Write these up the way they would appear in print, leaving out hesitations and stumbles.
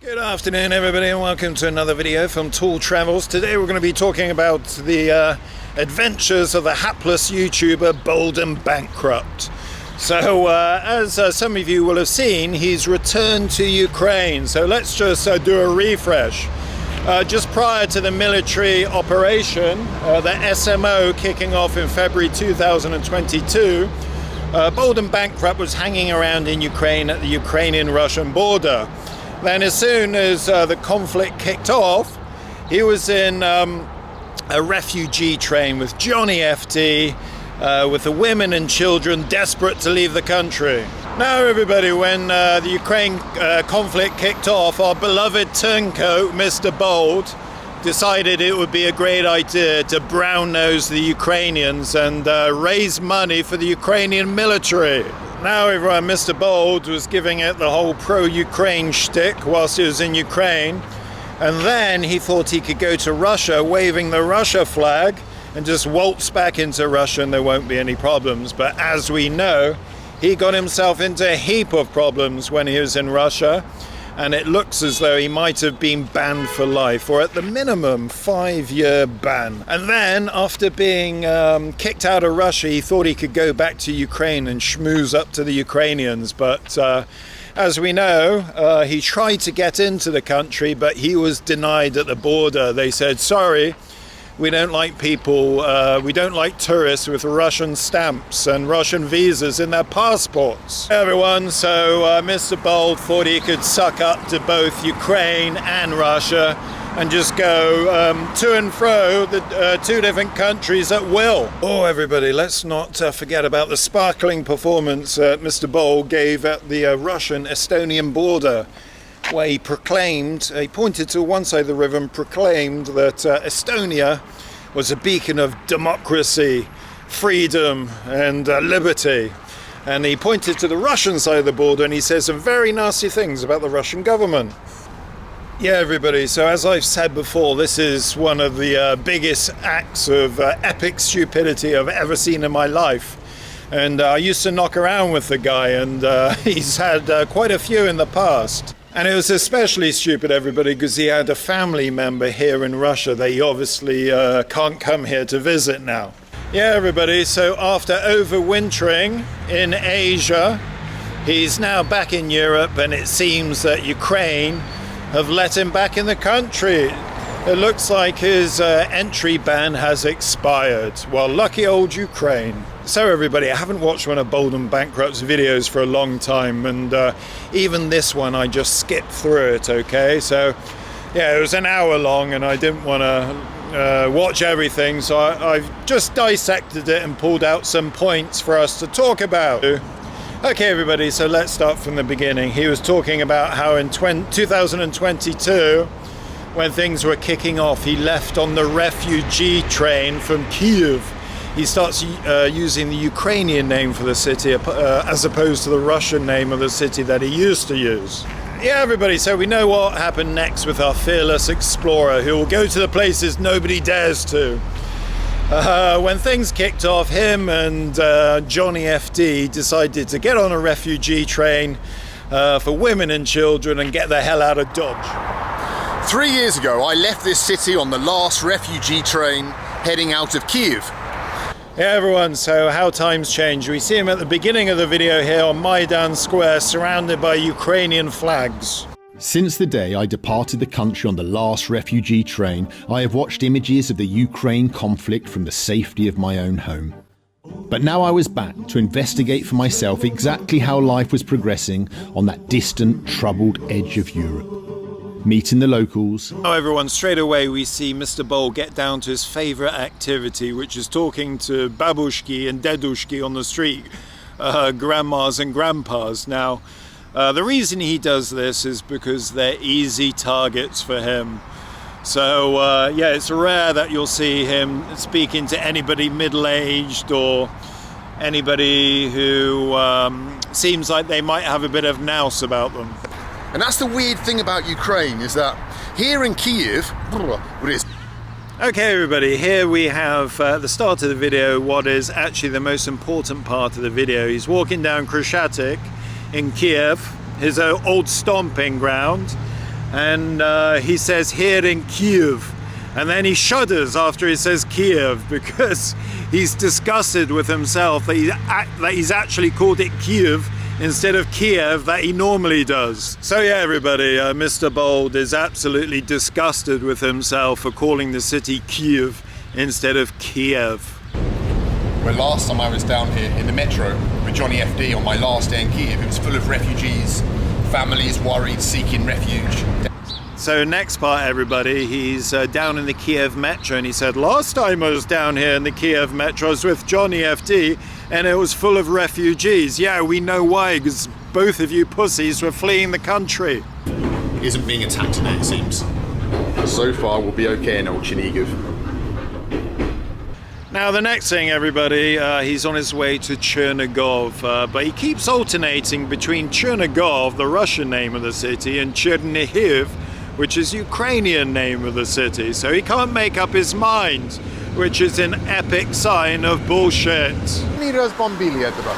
Good afternoon everybody and welcome to another video from Tall Travels. Today we're going to be talking about the adventures of the hapless YouTuber Bold and Bankrupt. So as some of you will have seen, he's returned to Ukraine. So let's just do a refresh. Just prior to the military operation, the SMO kicking off in February 2022, Bold and Bankrupt was hanging around in Ukraine at the Ukrainian-Russian border. Then as soon as the conflict kicked off, he was in a refugee train with Johnny FD, with the women and children desperate to leave the country. Now everybody, when the Ukraine conflict kicked off, our beloved turncoat, Mr. Bold, decided it would be a great idea to brown-nose the Ukrainians and raise money for the Ukrainian military. Now everyone, Mr. Bold was giving it the whole pro-Ukraine shtick whilst he was in Ukraine, and then he thought he could go to Russia waving the Russia flag and just waltz back into Russia and there won't be any problems. But as we know, he got himself into a heap of problems when he was in Russia, and it looks as though he might have been banned for life, or at the minimum 5-year ban. And then after being kicked out of Russia, he thought he could go back to Ukraine and schmooze up to the Ukrainians, but as we know, he tried to get into the country, but he was denied at the border. They said, sorry, we don't like people, we don't like tourists with Russian stamps and Russian visas in their passports. Everyone, so Mr. Bold thought he could suck up to both Ukraine and Russia and just go to and fro the two different countries at will. Oh, everybody, let's not forget about the sparkling performance Mr. Bold gave at the Russian-Estonian border, where he pointed to one side of the river and proclaimed that Estonia was a beacon of democracy, freedom and liberty. And he pointed to the Russian side of the border and he said some very nasty things about the Russian government. Yeah, everybody, so as I've said before, this is one of the biggest acts of epic stupidity I've ever seen in my life. And I used to knock around with the guy, and he's had quite a few in the past. And it was especially stupid, everybody, because he had a family member here in Russia that he obviously can't come here to visit now. Yeah, everybody, so after overwintering in Asia, he's now back in Europe, and it seems that Ukraine have let him back in the country. It looks like his entry ban has expired. Well, lucky old Ukraine. So everybody, I haven't watched one of Bold and Bankrupt's videos for a long time, and even this one I just skipped through it, okay? So yeah, it was an hour long and I didn't want to watch everything, so I've just dissected it and pulled out some points for us to talk about. Okay everybody, so let's start from the beginning. He was talking about how in 2022, when things were kicking off, he left on the refugee train from Kiev. He starts using the Ukrainian name for the city as opposed to the Russian name of the city that he used to use. Yeah, everybody, so we know what happened next with our fearless explorer who will go to the places nobody dares to. When things kicked off, him and Johnny FD decided to get on a refugee train for women and children and get the hell out of Dodge. 3 years ago, I left this city on the last refugee train heading out of Kyiv. Yeah, everyone, so how times change. We see him at the beginning of the video here on Maidan Square, surrounded by Ukrainian flags. Since the day I departed the country on the last refugee train, I have watched images of the Ukraine conflict from the safety of my own home. But now I was back to investigate for myself exactly how life was progressing on that distant, troubled edge of Europe. Meeting the locals. Now everyone, straight away we see Mr. Bold get down to his favourite activity, which is talking to babushki and dedushki on the street, grandmas and grandpas. Now, the reason he does this is because they're easy targets for him. So yeah, it's rare that you'll see him speaking to anybody middle-aged or anybody who seems like they might have a bit of nous about them. And that's the weird thing about Ukraine, is that here in Kyiv, what is... Okay everybody, here we have at the start of the video what is actually the most important part of the video. He's walking down Krashatik in Kiev, his old stomping ground, and he says here in Kiev, and then he shudders after he says Kiev because he's disgusted with himself that he's actually called it Kyiv instead of Kiev that he normally does. So yeah, everybody, Mr. Bold is absolutely disgusted with himself for calling the city Kyiv instead of Kiev. Well, last time I was down here in the metro with Johnny FD on my last day in Kiev, it was full of refugees, families worried, seeking refuge. So next part, everybody, he's down in the Kiev metro, and he said, last time I was down here in the Kiev metro, I was with Johnny FD, and it was full of refugees. Yeah, we know why, because both of you pussies were fleeing the country. Isn't being attacked today, it seems. So far, we'll be okay in old Chernihiv. Now the next thing, everybody, he's on his way to Chernihiv, but he keeps alternating between Chernihiv, the Russian name of the city, and Chernihiv, which is Ukrainian name of the city. So he can't make up his mind, which is an epic sign of bullshit. Они разбомбили этого.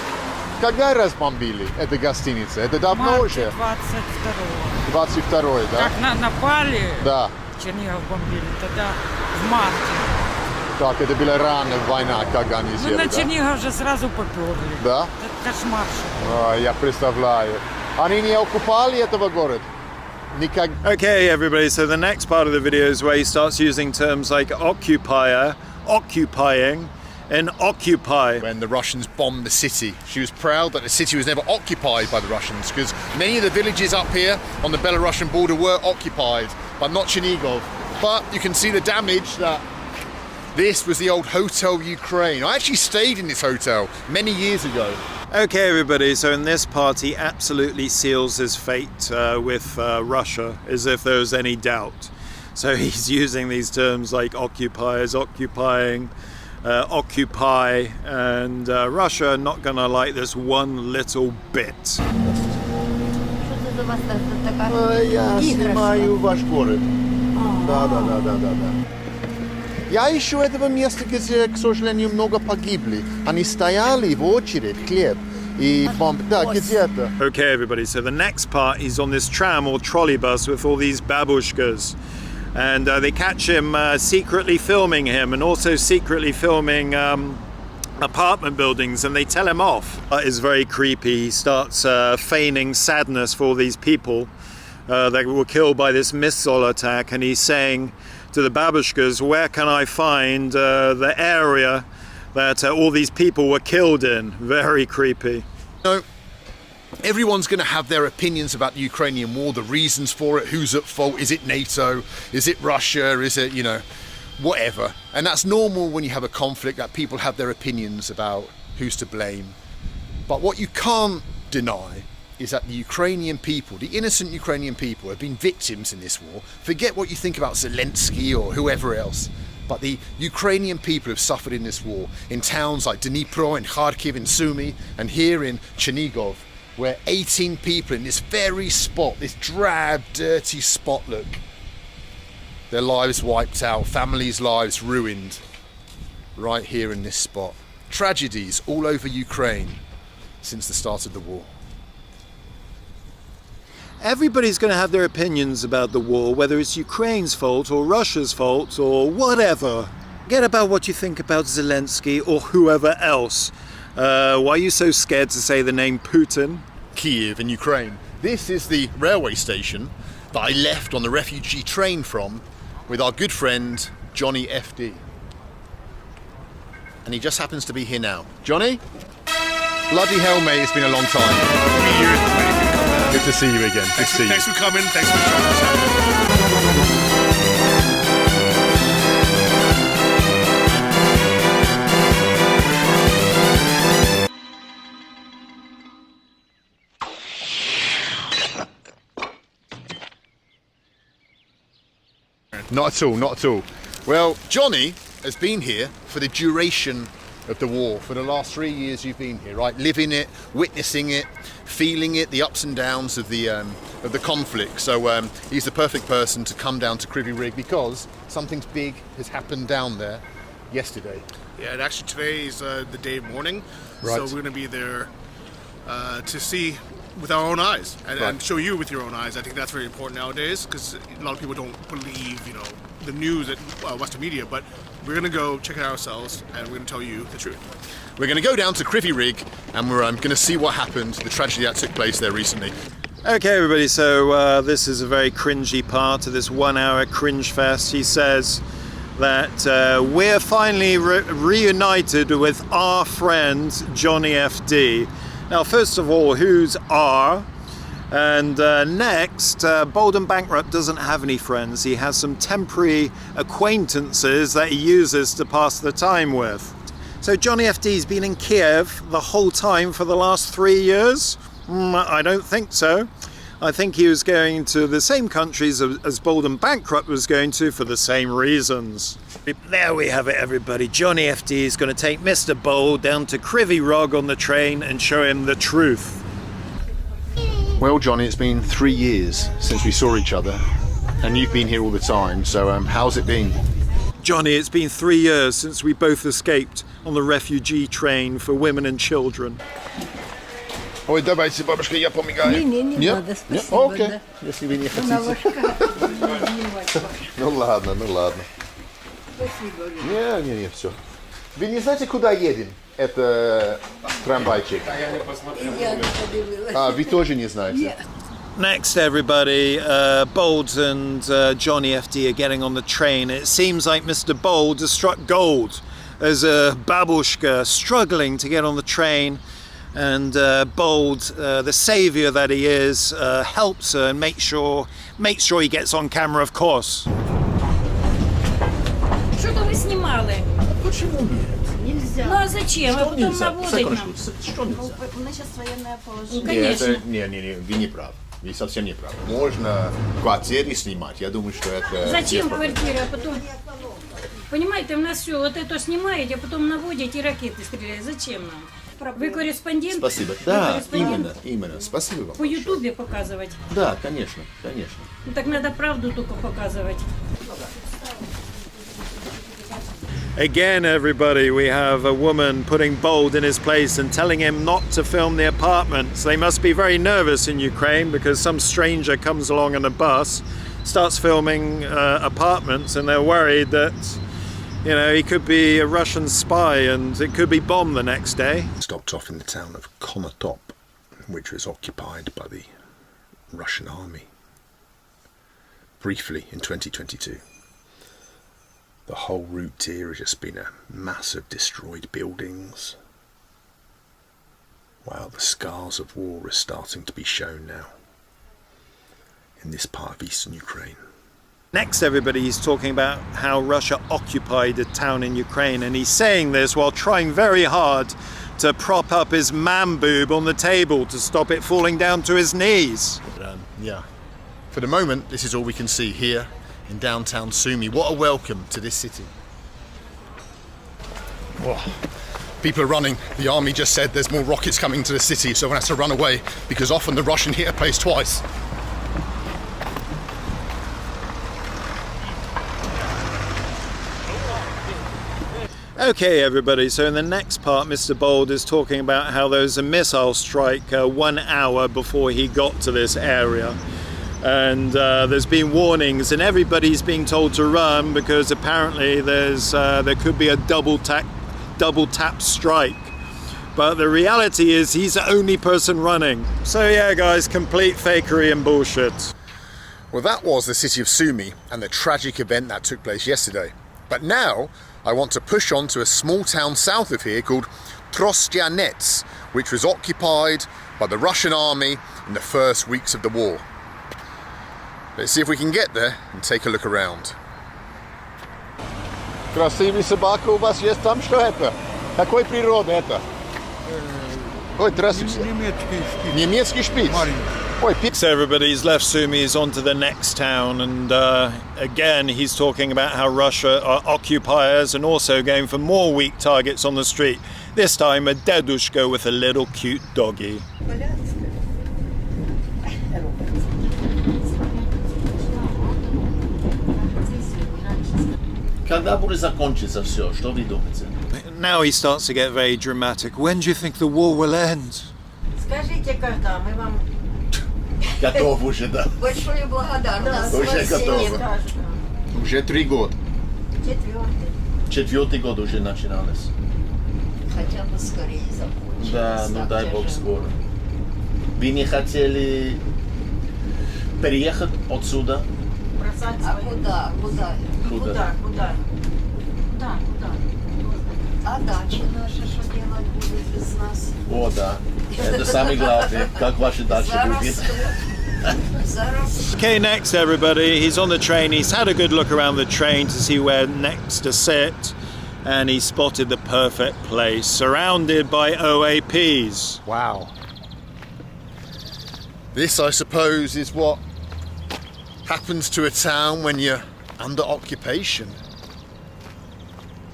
Когда разбомбили эту гостиницу? Это давно уже? 22-го. 22-й, да? Как напали, Да. Чернигов бомбили, тогда в марте. Так, это была ранняя война, как они Мы сделали, на да? Чернигов же сразу поперли. Да? Это кошмар. Я представляю. Они не оккупали этого города? Никак... Okay, everybody, so the next part of the video is where he starts using terms like occupier, occupying, and occupy. When the Russians bombed the city, she was proud that the city was never occupied by the Russians, because many of the villages up here on the Belarusian border were occupied, but not Chernihiv. But you can see the damage that this was the old Hotel Ukraine. I actually stayed in this hotel many years ago. Okay, everybody, so in this part he absolutely seals his fate with Russia, as if there was any doubt. So he's using these terms like occupiers, occupying, occupy, and Russia are not gonna like this one little bit. Я снимаю ваш город. Да. Я ищу этого места, где, к сожалению, много погибли. Они стояли в очередь, хлеб. И да, где-то. Okay, everybody, so the next part, he's on this tram or trolley bus with all these babushkas. And they catch him secretly filming him and also secretly filming apartment buildings, and they tell him off. That is very creepy. He starts feigning sadness for all these people that were killed by this missile attack, and he's saying to the babushkas, where can I find the area that all these people were killed in? Very creepy. No. Everyone's going to have their opinions about the Ukrainian war, the reasons for it, who's at fault, is it NATO, is it Russia, is it, whatever. And that's normal when you have a conflict, that people have their opinions about who's to blame. But what you can't deny is that the Ukrainian people, the innocent Ukrainian people, have been victims in this war. Forget what you think about Zelensky or whoever else. But the Ukrainian people have suffered in this war in towns like Dnipro and Kharkiv and Sumy, and here in Chernihiv, where 18 people in this very spot, this drab, dirty spot, look, their lives wiped out, families' lives ruined, right here in this spot. Tragedies all over Ukraine since the start of the war. Everybody's going to have their opinions about the war, whether it's Ukraine's fault or Russia's fault or whatever. Forget about what you think about Zelensky or whoever else. Why are you so scared to say the name Putin? Kiev in Ukraine. This is the railway station that I left on the refugee train from with our good friend Johnny FD. And he just happens to be here now. Johnny? Bloody hell, mate, it's been a long time. Good to see you again. Good to see you. Thanks for coming. Thanks for showing us out. Not at all. Well, Johnny has been here for the duration of the war. For the last 3 years you've been here, right? Living it, witnessing it, feeling it, the ups and downs of the conflict. So he's the perfect person to come down to Krivoy Rog because something big has happened down there yesterday. Yeah, and actually today is the day of mourning. Right. So we're going to be there to see with our own eyes and show you with your own eyes. I think that's very important nowadays because a lot of people don't believe, the news at Western media. But we're gonna go check it out ourselves, and we're gonna tell you the truth. We're going to go down to Krivoy Rog, and we're going to see what happened, the tragedy that took place there recently. Okay, everybody, so this is a very cringy part of this 1 hour cringe fest. He says that we're finally reunited with our friend Johnny FD. Now, first of all, who's R? And next, Bold and Bankrupt doesn't have any friends. He has some temporary acquaintances that he uses to pass the time with. So Johnny FD's been in Kiev the whole time for the last 3 years? I don't think so. I think he was going to the same countries as Bold and Bankrupt was going to for the same reasons. There we have it, everybody. Johnny FD is going to take Mr. Bold down to Krivoy Rog on the train and show him the truth. Well, Johnny, it's been 3 years since we saw each other, and you've been here all the time, so how's it been? Johnny, it's been 3 years since we both escaped on the refugee train for women and children. Ой, давайте, бабушка, я помогаю. Нет? Надо, Нет? спасибо, Окей, да. если вы не Она хотите. ложка. Ну ладно. Спасибо. Не, все. Вы не знаете, куда едем? Это трамвайчик. Я не подивилась. А, вы тоже не знаете? Next, everybody, Bold and Johnny FD are getting on the train. It seems like Mr. Bold has struck gold as a babushka struggling to get on the train. And Bold, the saviour that he is, helps her and makes sure he gets on camera, of course. Что-то вы снимали. Почему нет? Ну а зачем? А потом наводить нам. Что нельзя? У нас сейчас военное положение. Нет, Конечно. не, вы не правы. Вы совсем не правы. Можно квартиры снимать. Я думаю, что это... Зачем квартира, а потом... Понимаете, у нас все, вот это снимаете, а потом наводите и ракеты стреляют. Зачем нам? Вы корреспондент? Спасибо. Вы Да, корреспондент? именно. Спасибо вам. По Ютубе показывать. Да, конечно. Ну так надо правду только показывать. Again, everybody, we have a woman putting Bold in his place and telling him not to film the apartments. They must be very nervous in Ukraine because some stranger comes along on a bus, starts filming apartments, and they're worried that, he could be a Russian spy and it could be bombed the next day. Stopped off in the town of Konotop, which was occupied by the Russian army briefly in 2022. The whole route here has just been a mass of destroyed buildings. Wow, the scars of war are starting to be shown now in this part of eastern Ukraine. Next, everybody, he's talking about how Russia occupied a town in Ukraine, and he's saying this while trying very hard to prop up his man boob on the table to stop it falling down to his knees. Yeah. For the moment, this is all we can see here in downtown Sumy. What a welcome to this city. Whoa. People are running. The army just said there's more rockets coming to the city, so everyone has to run away because often the Russian hit a place twice. Okay, everybody, so in the next part, Mr. Bold is talking about how there was a missile strike 1 hour before he got to this area. And there's been warnings, and everybody's being told to run because apparently there could be a double tap strike. But the reality is he's the only person running. So yeah, guys, complete fakery and bullshit. Well, that was the city of Sumy and the tragic event that took place yesterday. But now I want to push on to a small town south of here called Trostyanets, which was occupied by the Russian army in the first weeks of the war. Let's see if we can get there and take a look around. Красивый собака у вас есть там? Что это? Какой природы это? Ой, здравствуйте. Немецкий шпиц. Ой, So everybody's left Sumy, he's on to the next town, and again he's talking about how Russia are occupiers and also going for more weak targets on the street. This time a dedushka with a little cute doggy. Когда будет закончиться все? Что вы думаете? Now he starts to get very dramatic. When do you think the war will end? Скажите, когда мы вам Готов уже, да. большую благодарность. Уже Спасибо. готово. Уже 3 года. Четвертый. 4-й год уже начиналось. Хотя бы скорее закончилось. Да, ну Так дай бог тяжело. скоро. Вы не хотели переехать отсюда? Бросать А свои. куда? Куда? Куда? Куда? А дача наша, что делать будет без нас? О, да. Это самое главное. Как ваша дача будет? Зарастут. Okay, next everybody. He's on the train. He's had a good look around the train to see where next to sit, and he spotted the perfect place, surrounded by OAPs. Wow. This, I suppose, is what happens to a town when you're under occupation.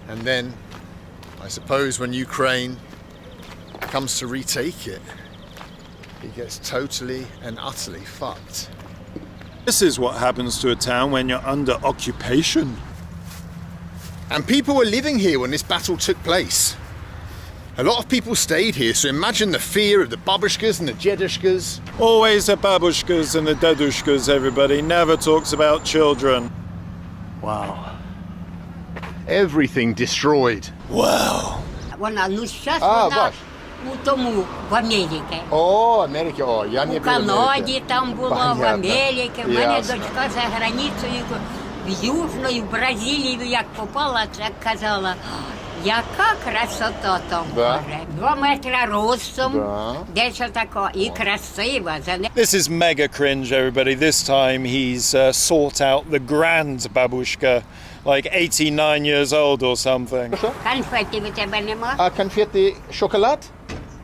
And then, I suppose, when Ukraine comes to retake it, it gets totally and utterly fucked. This is what happens to a town when you're under occupation. And people were living here when this battle took place. A lot of people stayed here, so imagine the fear of the babushkas and the dedushkas. Always the babushkas and the dedushkas, everybody. Never talks about children. Wow. Everything destroyed. Wow. Вона, ну зараз А, вона бач. у тому, в Америці. О, Америка, о, я не У был в Канаді Америке. там була, в Понятно. Америці. В мене Ясно. дочка за границею, в Южну, і в Бразилію, як попала, так казала, яка красота там, Да. каже. 2 метри ростом, Да. десь отако, і красива. За не... This is mega cringe, everybody. This time he's sought out the grand babushka, like 89 years old or something. Конфети в тебе нема? А конфеты шоколад?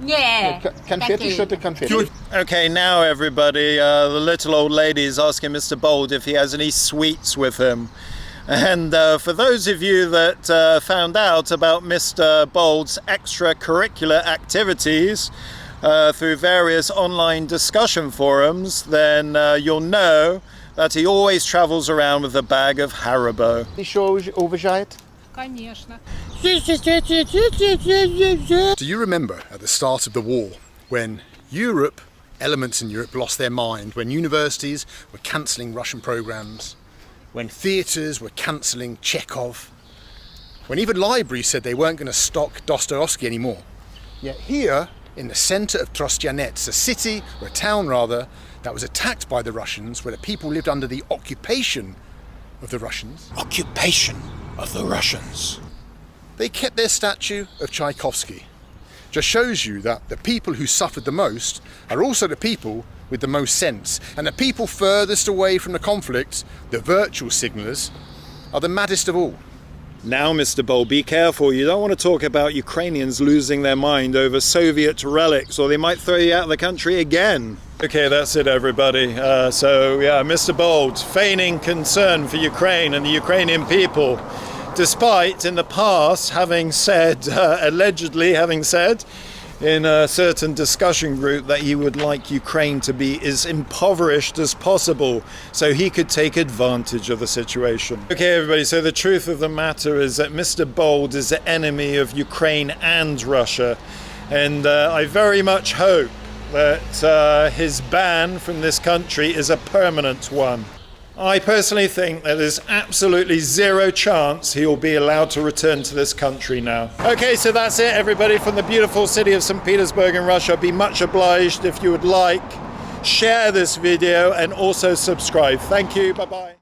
Ні. Конфеты, такі. что это конфеты? Okay, now everybody, the little old lady is asking Mr. Bold if he has any sweets with him. And for those of you that found out about Mr. Bold's extracurricular activities through various online discussion forums, then you'll know that he always travels around with a bag of Haribo. Еще уважает? Конечно. Do you remember at the start of the war when Europe, elements in Europe lost their mind, when universities were cancelling Russian programs, when theatres were cancelling Chekhov, when even libraries said they weren't going to stock Dostoevsky anymore? Yet here, in the centre of Trostyanets, a city, or a town rather, that was attacked by the Russians, where the people lived under the occupation of the Russians, Occupation of the Russians. they kept their statue of Tchaikovsky. Just shows you that the people who suffered the most are also the people with the most sense, and the people furthest away from the conflict, the virtual signallers, are the maddest of all. Now, Mr. Bold, be careful. You don't want to talk about Ukrainians losing their mind over Soviet relics, or they might throw you out of the country again. Okay, that's it, everybody. So, yeah, Mr. Bold, feigning concern for Ukraine and the Ukrainian people, despite in the past having said, allegedly having said, in a certain discussion group that he would like Ukraine to be as impoverished as possible so he could take advantage of the situation. Okay, everybody, so the truth of the matter is that Mr. Bold is the enemy of Ukraine and Russia, and I very much hope that his ban from this country is a permanent one. I personally think that there's absolutely zero chance he'll be allowed to return to this country now. Okay, so that's it, everybody, from the beautiful city of St. Petersburg in Russia. I'd be much obliged if you would like, share this video, and also subscribe. Thank you. Bye-bye.